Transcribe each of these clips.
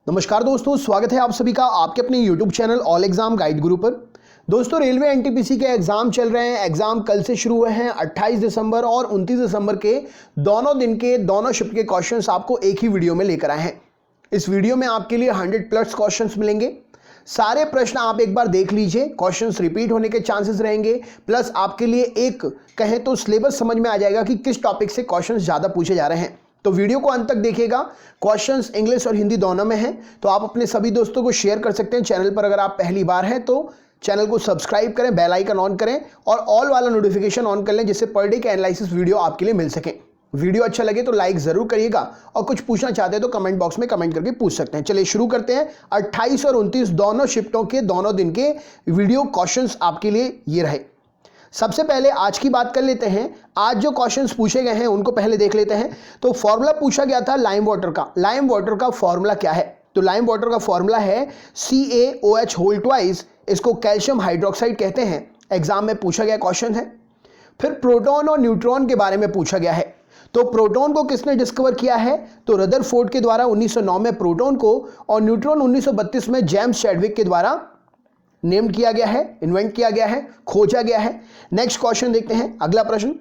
नमस्कार दोस्तों, स्वागत है आप सभी का आपके अपने YouTube channel all exam guide गुरु पर। दोस्तों, रेलवे एनटीपीसी के एग्जाम चल रहे हैं। एग्जाम कल से शुरू हुए हैं। 28 दिसंबर और 29 दिसंबर के दोनों दिन के दोनों शिफ्ट के क्वेश्चंस आपको एक ही वीडियो में लेकर आए हैं। इस वीडियो में आपके लिए 100+ क्वेश्चंस मिलेंगे। सारे प्रश्न आप एक बार देख लीजिए। क्वेश्चंस रिपीट होने के चांसेस रहेंगे, प्लस आपके लिए एक कहें तो सिलेबस समझ में आ जाएगा कि किस टॉपिक से क्वेश्चंस ज़्यादा पूछे जा रहे हैं। तो वीडियो को अंत तक देखिएगा। क्वेश्चंस इंग्लिश और हिंदी दोनों में हैं, तो आप अपने सभी दोस्तों को शेयर कर सकते हैं। चैनल पर अगर आप पहली बार हैं तो चैनल को सब्सक्राइब करें, बेल आइकन ऑन करें और ऑल वाला नोटिफिकेशन ऑन कर लें, जिससे पर डे के एनालिसिस वीडियो आपके लिए मिल सके। वीडियो अच्छा लगे तो लाइक जरूर करिएगा और कुछ पूछना चाहते हैं तो कमेंट बॉक्स में कमेंट करके पूछ सकते हैं। चलिए शुरू करते हैं। 28 और 29 दोनों शिफ्टों के दोनों दिन के वीडियो क्वेश्चंस आपके लिए ये रहे। सबसे पहले आज की बात कर लेते हैं। आज जो क्वेश्चंस पूछे गए हैं उनको पहले देख लेते हैं। तो फॉर्मूला पूछा गया था लाइम वाटर का। लाइम वाटर का फॉर्मूला क्या है? तो लाइम वाटर का फॉर्मूला है CaOH2। इसको कैल्शियम हाइड्रोक्साइड कहते हैं। एग्जाम में पूछा गया क्वेश्चन है। फिर प्रोटॉन और न्यूट्रॉन के बारे में पूछा गया है। तो प्रोटॉन को किसने डिस्कवर किया है? तो रदरफोर्ड के द्वारा 1909 में प्रोटॉन को, और न्यूट्रॉन 1932 में जेम्स चैडविक के द्वारा नेम किया गया है, इन्वेंट किया गया है, खोजा गया है। नेक्स्ट क्वेश्चन देखते हैं। अगला प्रश्न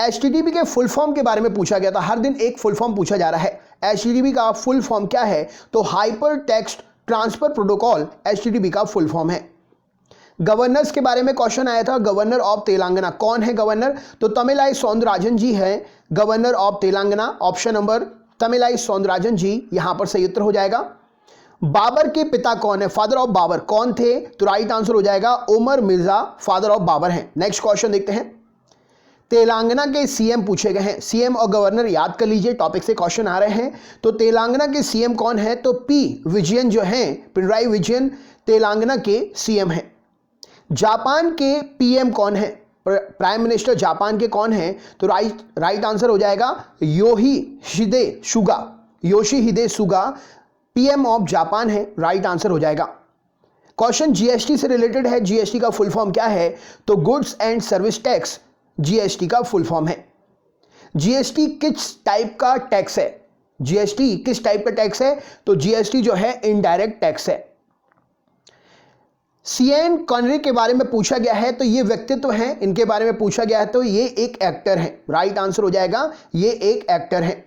HTTP के फुल फॉर्म के बारे में पूछा गया था। हर दिन एक फुल फॉर्म पूछा जा रहा है। HTTP का फुल फॉर्म क्या है? तो hyper text transfer protocol HTTP का फुल फॉर्म है। गवर्नर्स के बारे में क्वेश्चन आया था। गवर्नर ऑफ तेलंगाना कौन है गवर्नर? तो तमिलाई सौंदरराजन जी है governor of Telangana. Option number Tamilisai Soundararajan ji यहां पर सही उत्तर हो जाएगा। बाबर के पिता कौन है? फादर ऑफ बाबर कौन थे? तो राइट आंसर हो जाएगा उमर मिर्जा फादर ऑफ बाबर हैं। नेक्स्ट क्वेश्चन देखते हैं। तेलंगाना के सीएम पूछे गए हैं। सीएम और गवर्नर याद कर लीजिए, टॉपिक से क्वेश्चन आ रहे हैं। तो तेलंगाना के सीएम कौन है? तो पी विजयन जो हैं, पिनराई विजयन तेलंगाना के सीएम हैं। जापान के पीएम कौन है? प्राइम मिनिस्टर जापान के कौन है? तो राइट आंसर हो जाएगा Yoshihide Suga. Yoshihide Suga PM of Japan है। राइट आंसर हो जाएगा। क्वेश्चन जीएसटी से रिलेटेड है। जीएसटी का फुल फॉर्म क्या है? तो goods and service tax GST का फुल फॉर्म है। जीएसटी किस टाइप का टैक्स है? जीएसटी किस टाइप का टैक्स है? तो जीएसटी जो है इनडायरेक्ट टैक्स है। सीएन कॉनरी के बारे में पूछा गया है। तो ये व्यक्तित्व हैं, इनके बारे में पूछा गया है। तो ये एक एक्टर है। राइट आंसर हो जाएगा ये एक एक्टर है।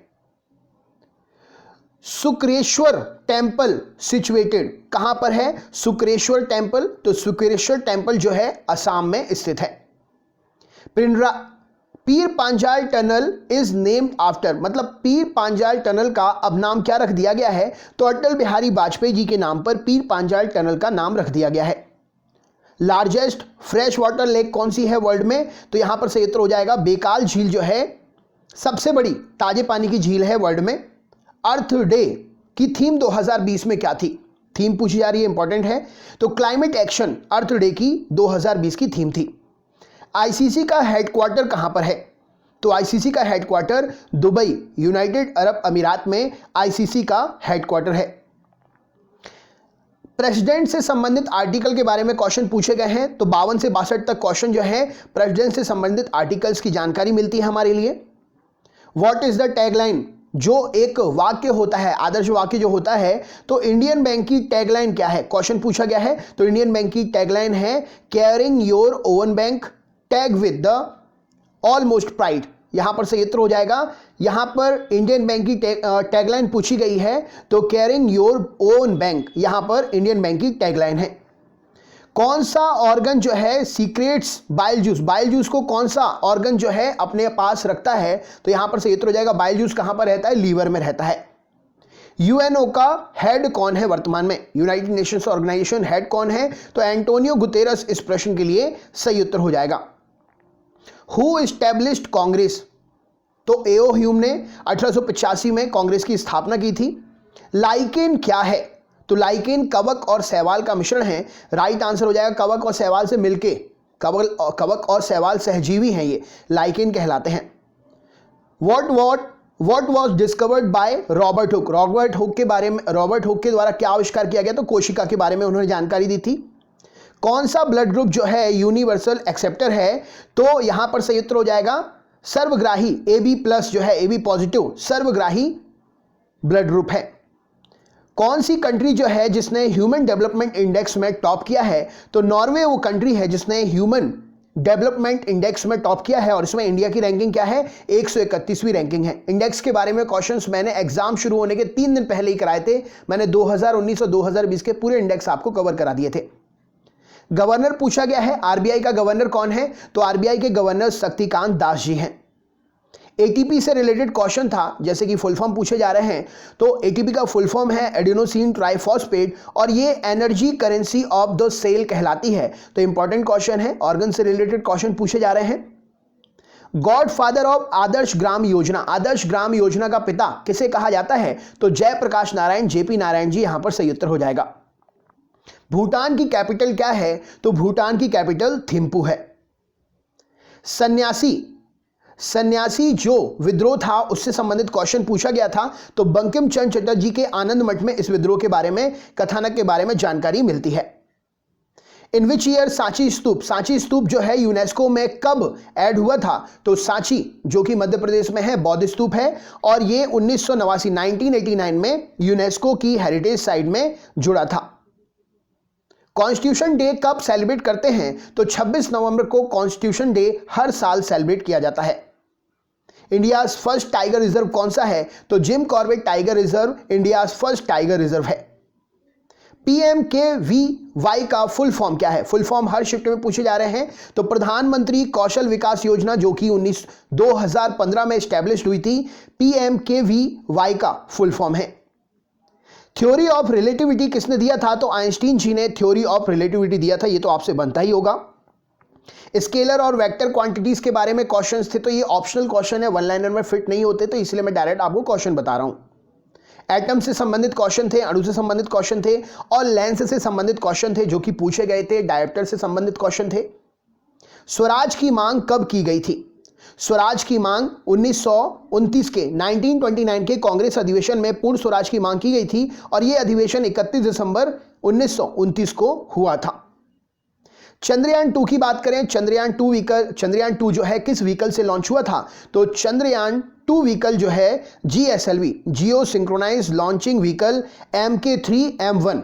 शुक्रेश्वर टेंपल सिचुएटेड कहां पर है? शुक्रेश्वर टेंपल। तो शुक्रेश्वर टेंपल जो है असम में स्थित है। पीर Panjal tunnel is named after, मतलब पीर पांजाल टनल का अब नाम क्या रख दिया गया है? तो अटल बिहारी वाजपेयी जी के नाम पर पीर पांजाल टनल का नाम रख दिया गया है। लार्जेस्ट फ्रेश वाटर लेक कौन सी है वर्ल्ड में? तो यहां पर सही उत्तर हो जाएगा बेकाल झील जो है सबसे बड़ी ताजे पानी की झील है वर्ल्ड में। अर्थ डे की थीम 2020 में क्या थी? थीम पूछी जा रही है, इंपॉर्टेंट है। तो क्लाइमेट एक्शन अर्थ डे की 2020 की थीम थी। आईसीसी का हेडक्वार्टर कहां पर है? तो आईसीसी का हेडक्वार्टर दुबई, यूनाइटेड अरब अमीरात में आईसीसी का हेडक्वार्टर है। प्रेसिडेंट से संबंधित आर्टिकल के बारे में क्वेश्चन पूछे गए हैं। तो 52 से 62 तक क्वेश्चन जो है प्रेसिडेंट से संबंधित आर्टिकल्स की जानकारी मिलती है हमारे लिए। What is the tagline? जो एक वाक्य होता है, आदर्श वाक्य जो होता है, तो इंडियन बैंक की टैगलाइन क्या है? क्वेश्चन पूछा गया है। तो इंडियन बैंक की टैगलाइन है caring your own bank tag with the almost pride. यहां पर सही उत्तर हो जाएगा। यहां पर इंडियन बैंक की टैगलाइन पूछी गई है। तो केयरिंग योर ओन बैंक यहां पर इंडियन बैंक की टैगलाइन है। कौन सा ऑर्गन जो है secrets bile juice? Bile juice को कौन सा ऑर्गन जो है अपने पास रखता है? तो यहां पर सही उत्तर हो जाएगा बाइल जूस कहां पर रहता है? लीवर में रहता है। यूएनओ का हेड कौन है वर्तमान में? यूनाइटेड नेशंस ऑर्गेनाइजेशन हेड कौन है? तो एंटोनियो गुतेरस इस प्रश्न के लिए सही उत्तर हो जाएगा। Who established Congress? तो एओ ह्यूम ने 1885 में कांग्रेस की स्थापना की थी। लाइकेन क्या है? तो लाइकेन कवक और शैवाल का मिश्रण है। राइट आंसर हो जाएगा कवक और शैवाल से मिलके, कवक और शैवाल सहजीवी हैं, ये लाइकेन कहलाते हैं। What was discovered by Robert Hooke? Robert Hooke के बारे में, रॉबर्ट हुक के द्वारा क्या आविष्कार किया गया? तो कोशिका के बारे में उन्होंने जानकारी दी थी। कौन सा ब्लड ग्रुप जो है यूनिवर्सल एक्सेप्टर है? तो यहां पर सही उत्तर हो जाएगा सर्वग्राही AB+ जो है AB+ सर्वग्राही ब्लड ग्रुप है। कौन सी कंट्री जो है जिसने ह्यूमन डेवलपमेंट इंडेक्स में टॉप किया है? तो नॉर्वे वो कंट्री है जिसने ह्यूमन डेवलपमेंट इंडेक्स में टॉप किया है और इसमें इंडिया की रैंकिंग क्या है? 131वीं रैंकिंग है। इंडेक्स के बारे में क्वेश्चंस मैंने एग्जाम शुरू होने के 3 दिन पहले ही कराए थे। मैंने 2019 और 2020 के पूरे इंडेक्स आपको कवर करा दिए थे। गवर्नर पूछा गया है, आरबीआई का गवर्नर कौन है? तो आरबीआई के गवर्नर शक्तिकांत दास जी हैं। एटीपी से रिलेटेड क्वेश्चन था, जैसे कि फुल फॉर्म पूछे जा रहे हैं, तो एटीपी का फुल फॉर्म है एडिनोसिन ट्राइफॉस्फेट और ये energy currency of the cell कहलाती है। तो इंपॉर्टेंट क्वेश्चन है, ऑर्गन से रिलेटेड क्वेश्चन पूछे जा रहे हैं। गॉडफादर ऑफ आदर्श ग्राम योजना, आदर्श ग्राम योजना का पिता किसे कहा जाता है? तो जयप्रकाश नारायण, जेपी नारायण जी यहां पर सही उत्तर हो जाएगा। भूटान की कैपिटल क्या है? तो भूटान की कैपिटल थिम्पू है। सन्यासी जो विद्रोह था उससे संबंधित क्वेश्चन पूछा गया था। तो बंकिम चंद्र चटर्जी के आनंद मठ में इस विद्रोह के बारे में, कथानक के बारे में जानकारी मिलती है। इन विच ईयर सांची स्तूप, सांची स्तूप जो है यूनेस्को में कब ऐड हुआ था? तो सांची जो कि मध्य प्रदेश में है, बौद्ध स्तूप है और ये 1989 में यूनेस्को की हेरिटेज साइट में जुड़ा था। कॉन्स्टिट्यूशन डे कब सेलिब्रेट करते हैं? तो 26 नवंबर को कॉन्स्टिट्यूशन डे हर साल सेलिब्रेट किया जाता है। इंडिया फर्स्ट टाइगर रिजर्व कौन सा है? तो Jim Corbett tiger reserve India first tiger reserve है। PMKVY का फुल फॉर्म क्या है? फुल फॉर्म हर शिफ्ट में पूछे जा रहे हैं। तो प्रधानमंत्री कौशल विकास योजना जो कि 2015 में स्टैब्लिश हुई थी, PMKVY का फुल फॉर्म है। थ्योरी ऑफ रिलेटिविटी किसने दिया था? तो आइंस्टीन जी ने थ्योरी ऑफ रिलेटिविटी दिया था। ये तो आपसे बनता ही होगा। स्केलर और वेक्टर क्वांटिटीज के बारे में क्वेश्चंस थे, तो ये ऑप्शनल क्वेश्चन है, वन लाइनर में फिट नहीं होते, तो इसलिए मैं डायरेक्ट आपको क्वेश्चन बता रहा हूं। एटम से संबंधित क्वेश्चन थे, अणु से संबंधित क्वेश्चन थे और लेंस से संबंधित क्वेश्चन थे जो कि पूछे गए थे। डायोप्टर से संबंधित क्वेश्चन थे। स्वराज की मांग कब की गई थी? स्वराज की मांग 1929 के 1929 के कांग्रेस अधिवेशन में पूर्ण स्वराज की मांग की गई थी और यह अधिवेशन 31 दिसंबर 1929 को हुआ था। चंद्रयान 2 की बात करें, चंद्रयान 2 जो है किस व्हीकल से लॉन्च हुआ था? तो चंद्रयान 2 व्हीकल जो है GSLV, geo synchronise launching vehicle MK3M1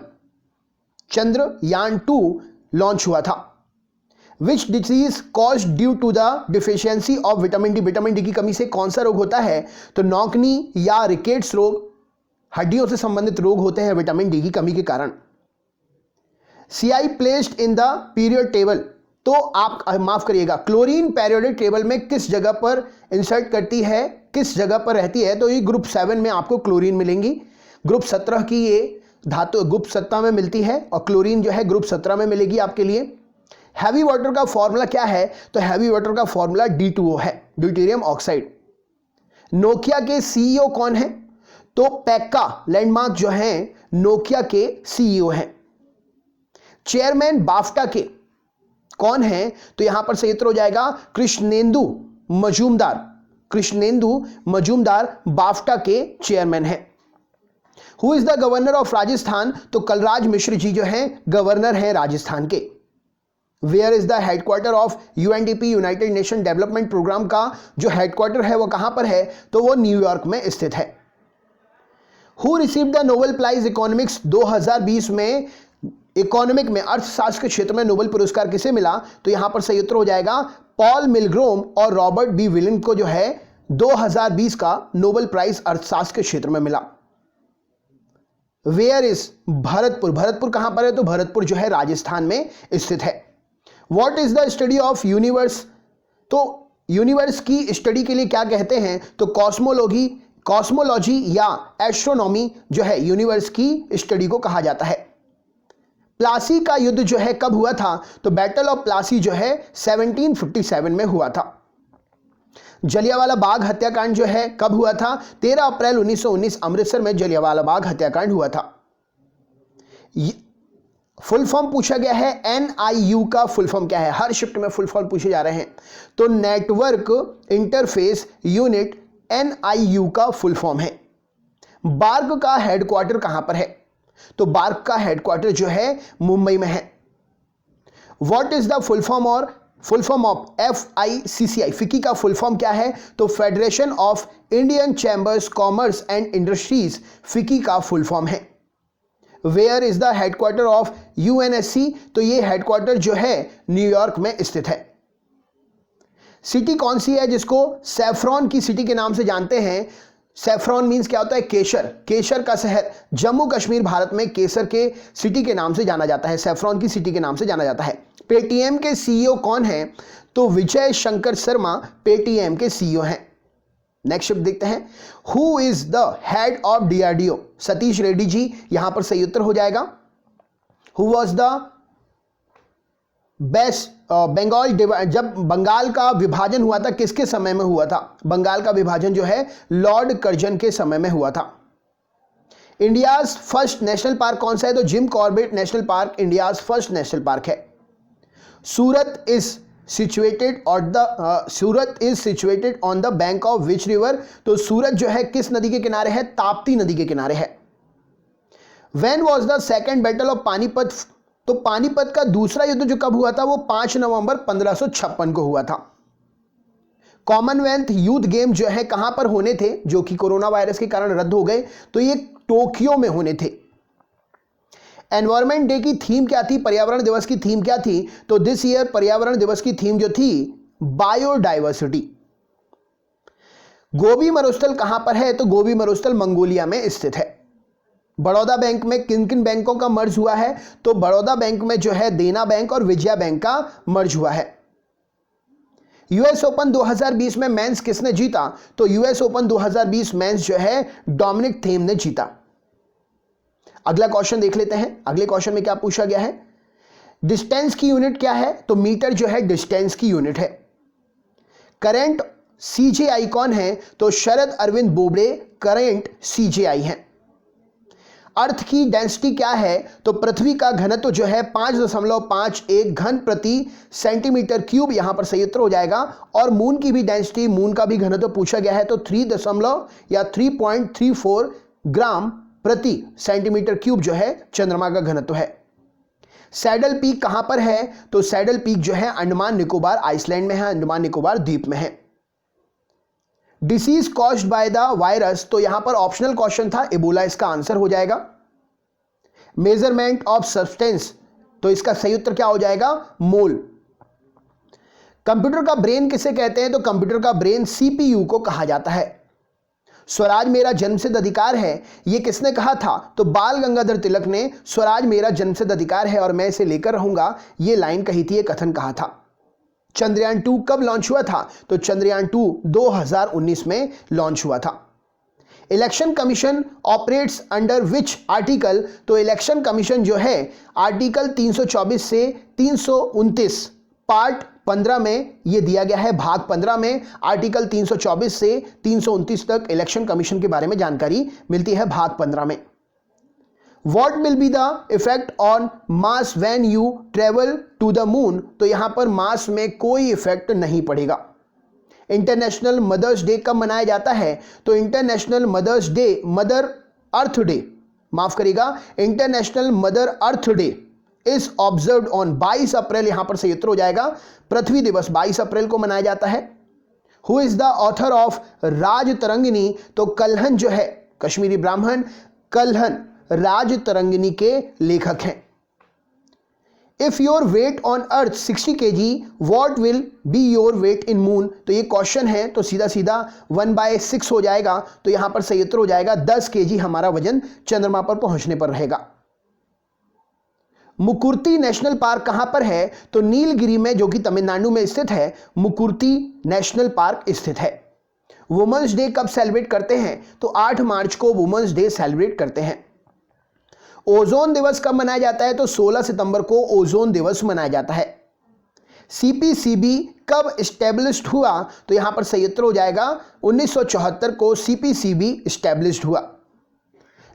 Chandrayaan 2 launch हुआ था। Which disease cause due to the deficiency of vitamin D, vitamin D की कमी से कौन सा रोग होता है? तो नौकनी या रिकेट्स रोग, हड्डियों से संबंधित रोग होते हैं विटामिन डी की कमी के कारण। CI placed in the period table, तो आप माफ करिएगा, क्लोरीन पीरियोडिक टेबल में किस जगह पर इंसर्ट करती है, किस जगह पर रहती है? तो ये ग्रुप 7 में आपको क्लोरीन मिलेंगी। ग्रुप 17 की ये धातु ग्रुप 17 में मिलती है और क्लोरीन जो है ग्रुप 17 में मिलेगी आपके लिए। हैवी वाटर का फॉर्मूला क्या है? तो हैवी वाटर का फॉर्मूला D2O है, ड्यूटेरियम ऑक्साइड। नोकिया के CEO कौन है? तो पैक्का लैंडमार्क जो है नोकिया के CEO हैं। चेयरमैन बाफ्टा के कौन है? तो यहां पर सही उत्तर हो जाएगा कृष्णेंदु मजूमदार। कृष्णेंदु मजूमदार बाफ्टा के चेयरमैन हैं। Who is the governor of Rajasthan? तो कलराज मिश्र जी जो हैं गवर्नर हैं राजस्थान के। Where is the headquarter of UNDP, United Nation Development Programme का जो हेडक्वार्टर है वो कहां पर है? तो वो न्यूयॉर्क में स्थित है। Who received the Nobel prize economics 2020 में? इकोनॉमिक में, अर्थशास्त्र के क्षेत्र में नोबेल पुरस्कार किसे मिला? तो यहां पर सही उत्तर हो जाएगा पॉल मिलग्रोम और रॉबर्ट B. विलियम को जो है 2020 का नोबेल प्राइज अर्थशास्त्र के क्षेत्र में मिला। वेयर इज भरतपुर, भरतपुर कहां पर है? तो भरतपुर जो है राजस्थान में स्थित है। What is the study of universe? तो यूनिवर्स की स्टडी के लिए क्या कहते हैं? तो कॉस्मोलॉजी या एस्ट्रोनॉमी जो है यूनिवर्स की स्टडी को कहा जाता है। प्लासी का युद्ध जो है कब हुआ था? तो बैटल ऑफ प्लासी जो है 1757 में हुआ था। जलियांवाला बाग हत्याकांड जो है कब हुआ था? 13 अप्रैल 1919 अमृतसर में जलियांवाला बाग हत्याकांड हुआ था। फुल फॉर्म पूछा गया है, NIU का फुल फॉर्म क्या है? हर शिफ्ट में फुल फॉर्म पूछे जा रहे हैं। तो नेटवर्क इंटरफेस यूनिट NIU का फुल फॉर्म है। बार्क का हेडक्वार्टर कहां पर है? तो बार्क का हेडक्वार्टर जो है मुंबई में है। What is the full form of FICCI? फिकी का फुल फॉर्म क्या है? तो federation of Indian chambers commerce and industries फिकी का फुल फॉर्म है। Where is the headquarter of UNSC, तो ये हेडक्वार्टर जो है न्यूयॉर्क में स्थित है। सिटी कौन सी है जिसको सैफ्रॉन की सिटी के नाम से जानते हैं? सैफ्रॉन मीन्स क्या होता है? केसर, केसर का शहर। जम्मू कश्मीर भारत में केसर के सिटी के नाम से जाना जाता है, सैफ्रॉन की सिटी के नाम से जाना जाता है। पेटीएम के सीईओ कौन है? तो विजय शंकर शर्मा पेटीएम के सीईओ हैं। नेक्स्ट शब्द देखते हैं, who is the head of DRDO? Satish Reddy ji, यहां पर सही उत्तर हो जाएगा। Who was the best Bengal, जब बंगाल का विभाजन हुआ था किसके समय में हुआ था? बंगाल का विभाजन जो है लॉर्ड कर्जन के समय में हुआ था। इंडियाज फर्स्ट नेशनल पार्क कौन सा है? तो Jim Corbett national park India's first national park है। Surat is situated on the bank of which river? तो सूरत जो है किस नदी के किनारे है? ताप्ती नदी के किनारे है। When was the second battle of Panipat? तो पानीपत का दूसरा युद्ध जो कब हुआ था? वो 5 नवंबर 1556 को हुआ था। कॉमनवेल्थ यूथ गेम जो है कहां पर होने थे, जो कि कोरोना वायरस के कारण रद्द हो गए? तो ये टोक्यो में होने थे। एनवायरमेंट डे की थीम क्या थी? पर्यावरण दिवस की थीम क्या थी? तो दिस ईयर पर्यावरण दिवस की थीम जो थी बायोडाइवर्सिटी। गोबी मरुस्थल कहां पर है? तो गोबी मरुस्थल मंगोलिया में स्थित है। बड़ौदा बैंक में किन किन बैंकों का मर्ज हुआ है? तो बड़ौदा बैंक में जो है देना बैंक और विजया बैंक का मर्ज हुआ है। यूएस ओपन 2020 में मेंस किसने जीता? तो यूएस ओपन 2020 मेंस जो है डोमिनिक थीम ने जीता। अगला क्वेश्चन देख लेते हैं। अगले क्वेश्चन में क्या पूछा गया है? डिस्टेंस की यूनिट क्या है? तो मीटर जो है डिस्टेंस की यूनिट है। करंट सीजेआई कौन है? तो शरद अरविंद बोबड़े करंट सीजेआई हैं। अर्थ की डेंसिटी क्या है? तो पृथ्वी का घनत्व जो है 5.51 घन प्रति सेंटीमीटर क्यूब, यहां पर सही उत्तर हो जाएगा। और मून की भी डेंसिटी, मून का भी घनत्व पूछा गया है, तो 3.34 ग्राम प्रति सेंटीमीटर क्यूब जो है चंद्रमा का घनत्व है। सैडल पीक कहां पर है? तो सैडल पीक जो है अंडमान निकोबार आइसलैंड में है, अंडमान निकोबार द्वीप में है। Disease caused by the virus, तो यहां पर ऑप्शनल क्वेश्चन था, इबोला इसका आंसर हो जाएगा। मेजरमेंट ऑफ सब्सटेंस, तो इसका सही उत्तर क्या हो जाएगा? मोल। कंप्यूटर का ब्रेन किसे कहते हैं? तो कंप्यूटर का ब्रेन सीपीयू को कहा जाता है। स्वराज मेरा जन्मसिद्ध अधिकार है, यह किसने कहा था? तो बाल गंगाधर तिलक ने स्वराज मेरा जन्मसिद्ध अधिकार है और मैं इसे लेकर रहूंगा, यह लाइन कही थी, यह कथन कहा था। चंद्रयान 2 कब लॉन्च हुआ था? तो चंद्रयान 2 2019 में लॉन्च हुआ था। Election commission operates under which article? तो इलेक्शन कमीशन जो है आर्टिकल 324 से 329 पार्ट 15 में यह दिया गया है, भाग 15 में आर्टिकल 324 से 329 तक इलेक्शन कमीशन के बारे में जानकारी मिलती है, भाग 15 में। What will be the effect on Mars when you travel to the moon? तो यहां पर मार्स में कोई इफेक्ट नहीं पड़ेगा। इंटरनेशनल मदर्स डे कब मनाया जाता है? तो international mothers day, mother earth day, माफ करिएगा, international mother earth day is observed on 22 April, यहां पर सही उत्तर हो जाएगा। पृथ्वी दिवस 22 अप्रैल को मनाया जाता है। Who is the author of Rajatarangini? तो कल्हन जो है, कश्मीरी ब्राह्मण कल्हन राज तरंगिनी के लेखक हैं। If your weight on earth 60 kg, what will be your weight in moon? तो ये क्वेश्चन है, तो सीधा सीधा 1/6 हो जाएगा, तो यहां पर सही उत्तर हो जाएगा 10 kg हमारा वजन चंद्रमा पर पहुंचने पर रहेगा। मुकुर्ती नेशनल पार्क कहां पर है? तो नीलगिरी में, जो कि तमिलनाडु में स्थित है, मुकुर्ती नेशनल पार्क स्थित है। वुमेन्स डे कब सेलिब्रेट करते हैं? तो 8 मार्च को वुमेन्स डे सेलिब्रेट करते हैं। ओजोन दिवस कब मनाया जाता है? तो 16 सितंबर को ओजोन दिवस मनाया जाता है। सीपीसीबी कब एस्टेब्लिश्ड हुआ? तो यहां पर सही उत्तर हो जाएगा 1974 को सीपीसीबी एस्टेब्लिश्ड हुआ।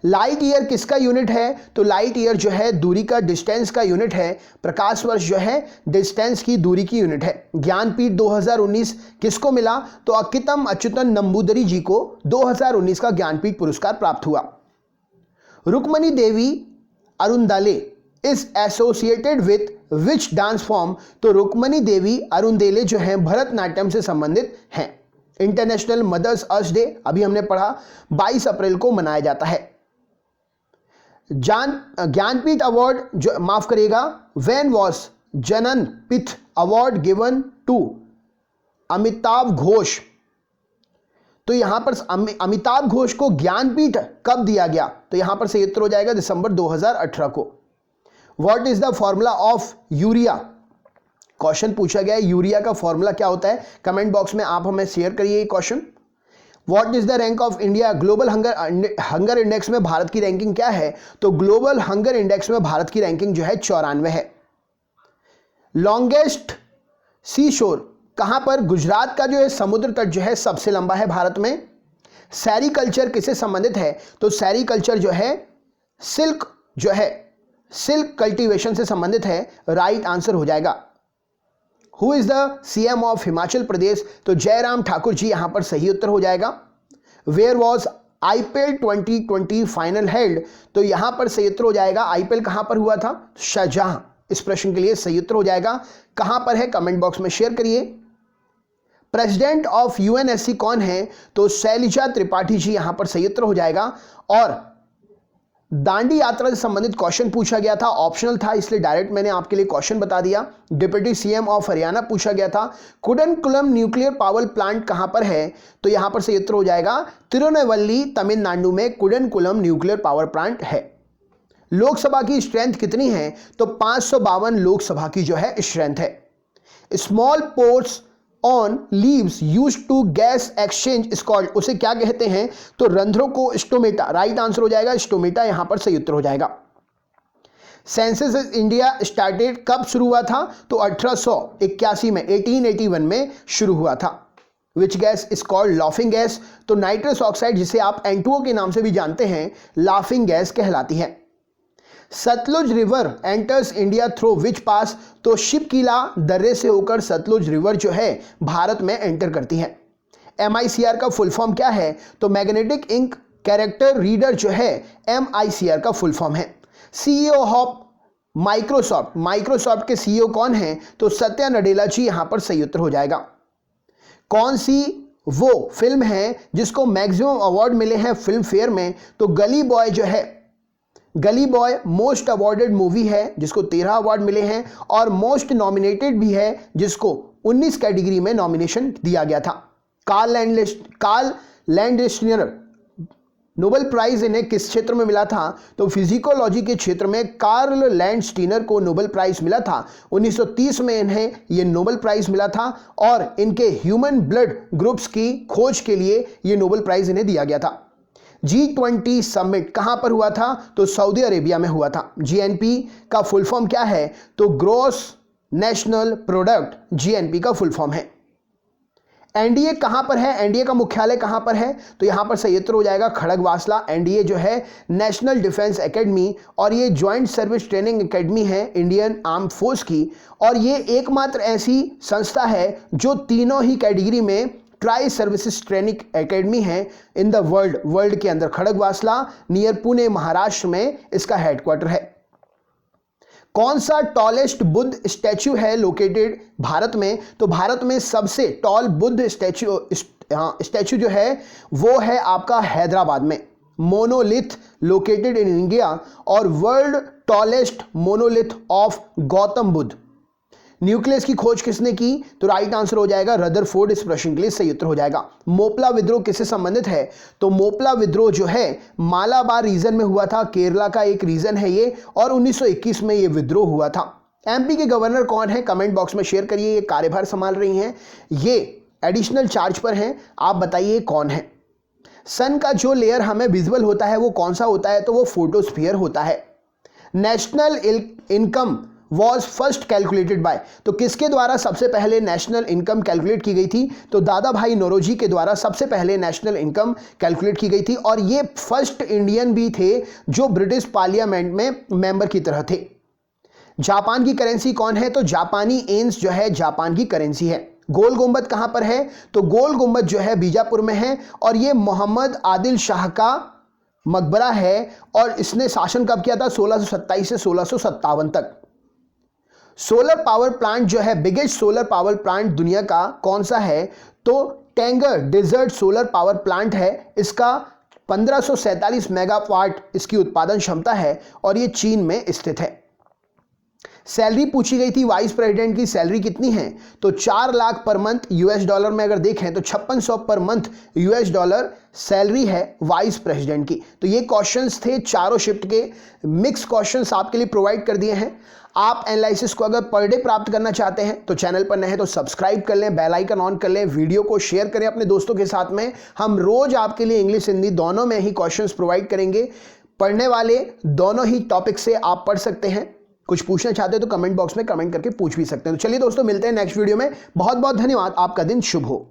लाइट ईयर किसका यूनिट है? तो लाइट ईयर जो है दूरी का, डिस्टेंस का यूनिट है। प्रकाश वर्ष जो है डिस्टेंस की, दूरी की यूनिट है। ज्ञानपीठ 2019 किसको मिला? तो अकितम अच्युतन नंबूदरी जी को 2019 का ज्ञानपीठ पुरस्कार प्राप्त हुआ। Rukmini Devi Arundale is associated with which dance form? तो रुक्मणी देवी अरुंदेले जो हैं भरतनाट्यम से संबंधित हैं। इंटरनेशनल मदर्स अर्थ डे अभी हमने पढ़ा 22 अप्रैल को मनाया जाता है। ज्ञानपीठ अवार्ड जो माफ करिएगा, when was Jnanpith award given to Amitav Ghosh. तो यहां पर अमिताभ घोष को ज्ञानपीठ कब दिया गया? तो यहां पर सही उत्तर हो जाएगा दिसंबर 2018 को। What is the formula of urea? Question पूछा गया है यूरिया का फॉर्मूला क्या होता है, कमेंट बॉक्स में आप हमें शेयर करिए ये question. What is the rank of India global hunger index में भारत की रैंकिंग क्या है? तो ग्लोबल हंगर इंडेक्स में भारत की रैंकिंग जो है 94 है। लॉन्गेस्ट सी शोर कहां पर? गुजरात का जो है समुद्र तट जो है सबसे लंबा है भारत में। सेरीकल्चर किससे संबंधित है? तो सेरीकल्चर जो है सिल्क कल्टीवेशन से संबंधित है। राइट आंसर हो जाएगा। Who is the CM of Himachal Pradesh? तो जयराम ठाकुर जी यहां पर सही उत्तर हो जाएगा। Where was IPL 2020 final held? तो यहां पर सही उत्तर हो जाएगा आईपीएल कहां पर हुआ था? शारजाह। इस प्रश्न के लिए सही उत्तर हो जाएगा। कहां पर है कमेंट बॉक्स में शेयर करिए। प्रेसिडेंट ऑफ यूएनएससी कौन है? तो शैलजा त्रिपाठी जी यहां पर सही उत्तर हो जाएगा। और दांडी यात्रा से संबंधित क्वेश्चन पूछा गया था, ऑप्शनल था इसलिए डायरेक्ट मैंने आपके लिए क्वेश्चन बता दिया। डिप्टी सीएम ऑफ हरियाणा पूछा गया था। कुडनकुलम न्यूक्लियर पावर प्लांट कहां पर है? तो यहां पर सही उत्तर हो जाएगा तिरुनेलवेली तमिलनाडु में कुडनकुलम न्यूक्लियर पावर प्लांट है। लोकसभा की स्ट्रेंथ कितनी है? तो 552 लोकसभा की जो है स्ट्रेंथ है। Small ports on leaves use to gas exchange is called, उसे क्या कहते हैं? तो रंध्रों को स्टोमेटा। राइट आंसर हो जाएगा स्टोमेटा, यहां पर सही उत्तर हो जाएगा। सेंसस इंडिया स्टार्टेड कब शुरू हुआ था? तो 1881 में 1881 में शुरू हुआ था। Which gas is called laughing gas? तो नाइट्रस ऑक्साइड जिसे आप N2O के नाम से भी जानते हैं लाफिंग गैस कहलाती है। Sutlej river enters India through which pass? तो शिपकीला दर्रे से होकर सतलुज रिवर जो है भारत में एंटर करती है। MICR का फुल फॉर्म क्या है? तो मैग्नेटिक इंक कैरेक्टर रीडर जो है MICR का फुल फॉर्म है। CEO ऑफ माइक्रोसॉफ्ट के CEO कौन है? तो सत्या नडेला जी यहां पर सही उत्तर हो जाएगा। कौन सी वो फिल्म है जिसको मैक्सिमम अवार्ड मिले हैं फिल्म फेयर में? तो गली बॉय जो है, गली बॉय मोस्ट अवार्डेड मूवी है जिसको 13 अवार्ड मिले हैं और मोस्ट नॉमिनेटेड भी है जिसको 19 कैटेगरी में नॉमिनेशन दिया गया था। कार्ल लैंडस्टीनर नोबेल प्राइज इन्हें किस क्षेत्र में मिला था? तो फिजिकोलॉजी के क्षेत्र में कार्ल लैंडस्टीनर को नोबेल प्राइज मिला था। 1930 में इन्हें यह नोबेल प्राइज मिला था और इनके ह्यूमन ब्लड ग्रुप्स की खोज के लिए यह नोबेल प्राइज इन्हें दिया गया था। G20 समिट कहां पर हुआ था? तो सऊदी अरेबिया में हुआ था। GNP का फुल फॉर्म क्या है? तो ग्रॉस नेशनल प्रोडक्ट GNP का फुल फॉर्म है। NDA कहां पर है? NDA का मुख्यालय कहां पर है? तो यहां पर सही उत्तर हो जाएगा खड़गवासला। NDA जो है नेशनल डिफेंस एकेडमी और ये ज्वाइंट सर्विस ट्रेनिंग एकेडमी है इंडियन आर्म फोर्स की, और ये एकमात्र ऐसी संस्था है जो तीनों ही कैटेगरी में ट्राई सर्विसेज ट्रेनिंग एकेडमी है इन द वर्ल्ड के अंदर। खड़गवासला नियर पुणे महाराष्ट्र में इसका हेडक्वार्टर है। कौन सा टॉलेस्ट बुद्ध स्टैच्यू है लोकेटेड भारत में? तो भारत में सबसे टॉल बुद्ध स्टैच्यू जो है वो है आपका हैदराबाद में। मोनोलिथ लोकेटेड इन इंडिया और world tallest monolith of Gautam Buddha. Nucleus की खोज किसने की? तो राइट आंसर हो जाएगा रदरफोर्ड। इस प्रश्न के लिए सही उत्तर हो जाएगा। मोपला विद्रोह किससे संबंधित है? तो मोपला विद्रोह जो है मालाबार रीजन में हुआ था, केरला का एक रीजन है ये, और 1921 में ये विद्रोह हुआ था। MP के गवर्नर कौन है? कमेंट बॉक्स में शेयर करिए। ये कार्यभार संभाल रही हैं, ये एडिशनल चार्ज पर हैं, आप बताइए कौन है। सन का जो लेयर हमें विजिबल होता है वो कौन सा होता है? तो वो फोटोस्फीयर होता है। National income was first calculated by, तो किसके द्वारा सबसे पहले नेशनल इनकम कैलकुलेट की गई थी? तो दादा भाई नौरोजी के द्वारा सबसे पहले नेशनल इनकम कैलकुलेट की गई थी, और ये फर्स्ट इंडियन भी थे जो ब्रिटिश पार्लियामेंट में मेंबर की तरह थे। जापान की करेंसी कौन है? तो जापानी येन्स जो है जापान की करेंसी है। गोल गुंबद कहां पर है? तो गोल गुंबद जो है बीजापुर में है, और ये मोहम्मद आदिल शाह का मकबरा है, और इसने शासन कब किया था? 1627 से 1657 तक। सोलर पावर प्लांट जो है बिगेस्ट सोलर पावर प्लांट दुनिया का कौन सा है? तो टेंगर डेजर्ट सोलर पावर प्लांट है। इसका 1547 मेगावाट इसकी उत्पादन क्षमता है और ये चीन में स्थित है। सैलरी पूछी गई थी वाइस प्रेसिडेंट की सैलरी कितनी है, तो 4 lakh per month US dollar में अगर देखें तो 5600 per month US dollar salary है वाइस प्रेसिडेंट की। तो ये क्वेश्चंस थे चारों शिफ्ट के, मिक्स क्वेश्चंस आपके लिए प्रोवाइड कर दिए हैं। आप एनालिसिस को अगर पर डे प्राप्त करना चाहते हैं तो चैनल पर नए हैं तो सब्सक्राइब कर लें, बेल आइकन ऑन कर लें, वीडियो को शेयर करें अपने दोस्तों के साथ में। हम रोज आपके लिए इंग्लिश हिंदी दोनों में ही क्वेश्चंस प्रोवाइड करेंगे। पढ़ने वाले दोनों ही टॉपिक से आप पढ़ सकते हैं। कुछ पूछना चाहते हैं तो कमेंट बॉक्स में कमेंट करके पूछ भी सकते हैं। तो चलिए दोस्तों, मिलते हैं नेक्स्ट वीडियो में। बहुत बहुत धन्यवाद। आपका दिन शुभ हो।